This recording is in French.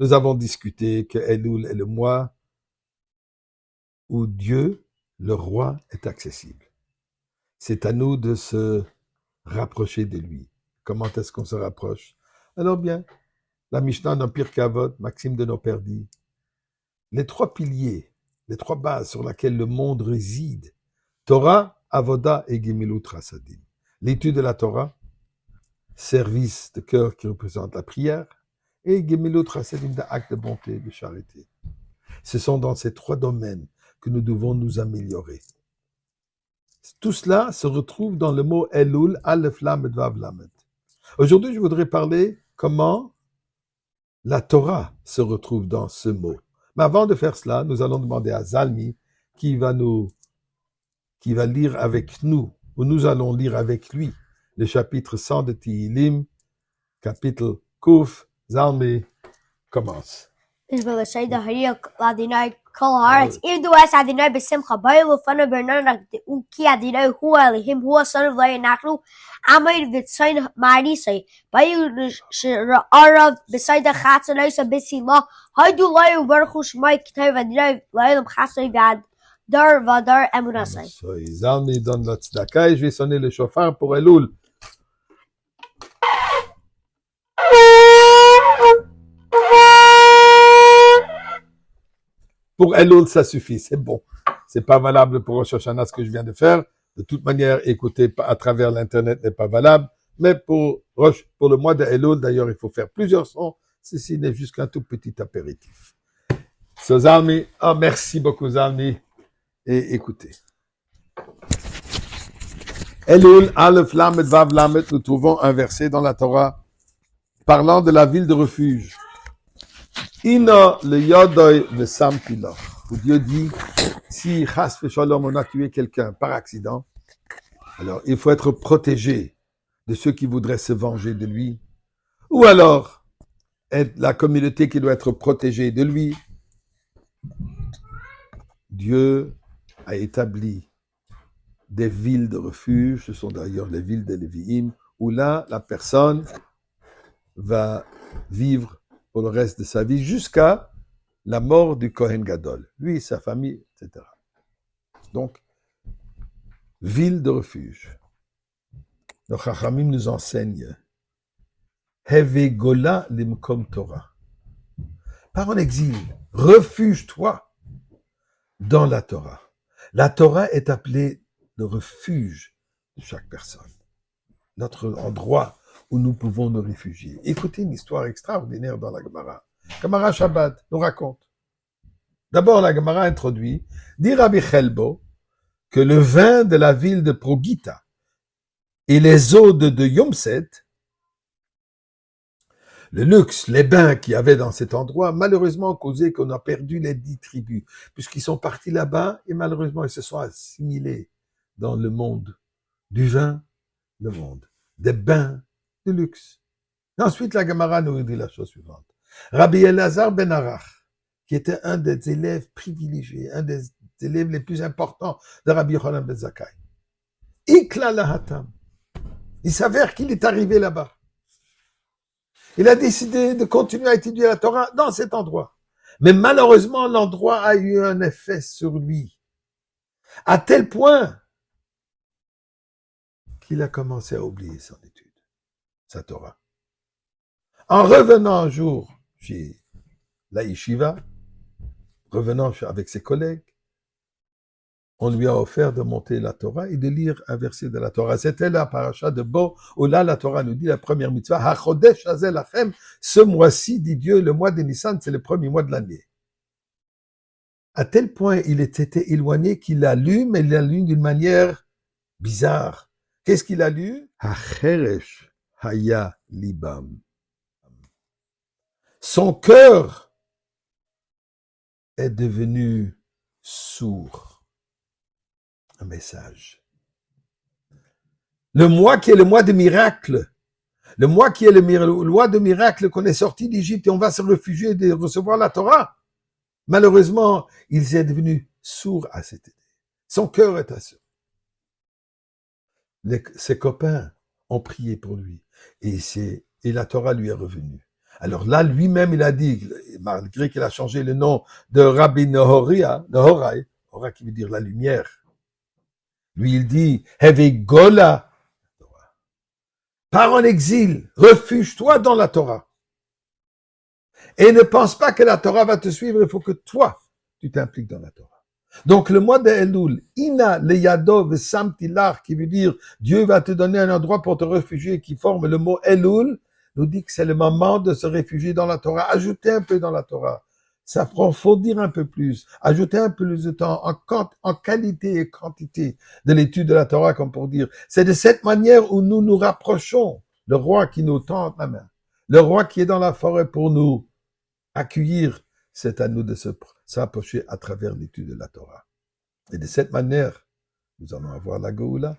Nous avons discuté que Elul est le mois où Dieu, le roi, est accessible. C'est à nous de se rapprocher de lui. Comment est-ce qu'on se rapproche? Alors bien, la Mishnah d'Empire Kavod, Maxime de nos pères dit, les trois piliers, les trois bases sur lesquelles le monde réside, Torah, Avoda et Gemilut Rasadim. L'étude de la Torah, service de cœur qui représente la prière, et Gemilut Rasadim, d'actes de bonté, de charité. Ce sont dans ces trois domaines que nous devons nous améliorer. Tout cela se retrouve dans le mot Elul, Aleph Lamed Vav Lamed. Aujourd'hui, je voudrais parler comment la Torah se retrouve dans ce mot. Mais avant de faire cela, nous allons demander à Zalmi qui va lire avec nous, ou nous allons lire avec lui, le chapitre 100 de Tehillim, chapitre Kouf. Zalmi commence. بالنسبة للسيدة هي لدينا كل هارت إبدو أس عدينا بسمخة بايلو فانا برنامج كي عدينا هو لهم هو صنف لا ينعقلو عمير بتسين ماريسي بايلو شرارة بسيدة خاطر ليس بسي الله هيدو لا يبرخوش ماي كتاب عدينا لا يلم خاصي بعد دار ودار أموناسي. Zalmi donne la tzedaka et je vais sonner le chauffard pour Elul. Pour Elul, ça suffit, c'est bon. C'est pas valable pour Rosh Hashanah ce que je viens de faire. De toute manière, écouter à travers l'internet n'est pas valable. Mais pour le mois de Elul, d'ailleurs, il faut faire plusieurs sons. Ceci n'est juste qu'un tout petit apéritif. So, Zalmi, merci beaucoup, Zalmi. Et écoutez. Elul, Aleph Lamed Vav Lamed, nous trouvons un verset dans la Torah parlant de la ville de refuge. Ina le yodoy le sampila. Où Dieu dit, si chas v'shalom on a tué quelqu'un par accident, alors il faut être protégé de ceux qui voudraient se venger de lui. Ou alors, la communauté qui doit être protégée de lui. Dieu a établi des villes de refuge, ce sont d'ailleurs les villes de Lévi'im, où là, la personne va vivre pour le reste de sa vie jusqu'à la mort du Kohen Gadol, lui, sa famille, etc. Donc, ville de refuge. Le Chachamim nous enseigne Heve Gola Limkom Torah. Par en exil, refuge-toi dans la Torah. La Torah est appelée le refuge de chaque personne, notre endroit où nous pouvons nous réfugier. Écoutez une histoire extraordinaire dans la Gemara. Gemara Shabbat nous raconte. D'abord, la Gemara introduit, dit Rabbi Chelbo, que le vin de la ville de Progita et les eaux de Yomset, le luxe, les bains qu'il y avait dans cet endroit, malheureusement causé qu'on a perdu les 10 tribus, puisqu'ils sont partis là-bas et malheureusement ils se sont assimilés dans le monde du vin, le monde des bains de luxe. Et ensuite, la Gemara nous dit la chose suivante. Rabbi Elazar ben Arach, qui était un des élèves privilégiés, un des élèves les plus importants de Rabbi Yochanan ben Zakkai. Ikla lahatam. Il s'avère qu'il est arrivé là-bas. Il a décidé de continuer à étudier la Torah dans cet endroit. Mais malheureusement, l'endroit a eu un effet sur lui. À tel point qu'il a commencé à oublier son étude, sa Torah. En revenant un jour chez la yeshiva, revenant avec ses collègues, on lui a offert de monter la Torah et de lire un verset de la Torah. C'était la paracha de Bo, où là, la Torah nous dit la première mitzvah, HaChodesh Hazel Lachem, ce mois-ci, dit Dieu, le mois de Nissan, c'est le premier mois de l'année. À tel point, il était éloigné qu'il l'a lu, mais il l'a lu d'une manière bizarre. Qu'est-ce qu'il a lu? Hacheresh Haya Libam. Son cœur est devenu sourd. Un message. Le mois qui est le mois de miracle, le mois qui est le mois de miracle qu'on est sorti d'Égypte et on va se réfugier de recevoir la Torah. Malheureusement, il est devenu sourd à cette idée. Son cœur est assourd. Ses copains ont prié pour lui et la Torah lui est revenue. Alors là, lui-même, il a dit, malgré qu'il a changé le nom de Rabbi Nehorai, Hora qui veut dire la lumière. Lui, il dit, Heve Gola, pars en exil, refuge-toi dans la Torah. Et ne pense pas que la Torah va te suivre, il faut que toi, tu t'impliques dans la Torah. Donc le mois de Elul, Ina leyado vesamtilar, qui veut dire Dieu va te donner un endroit pour te réfugier, qui forme le mot Elul, nous dit que c'est le moment de se réfugier dans la Torah. Ajoutez un peu dans la Torah. Ça faut dire un peu plus. Ajouter un peu plus de temps en qualité et quantité de l'étude de la Torah, comme pour dire. C'est de cette manière où nous nous rapprochons. Le roi qui nous tend la main. Le roi qui est dans la forêt pour nous accueillir, c'est à nous de s'approcher à travers l'étude de la Torah. Et de cette manière, nous allons avoir la Géoula.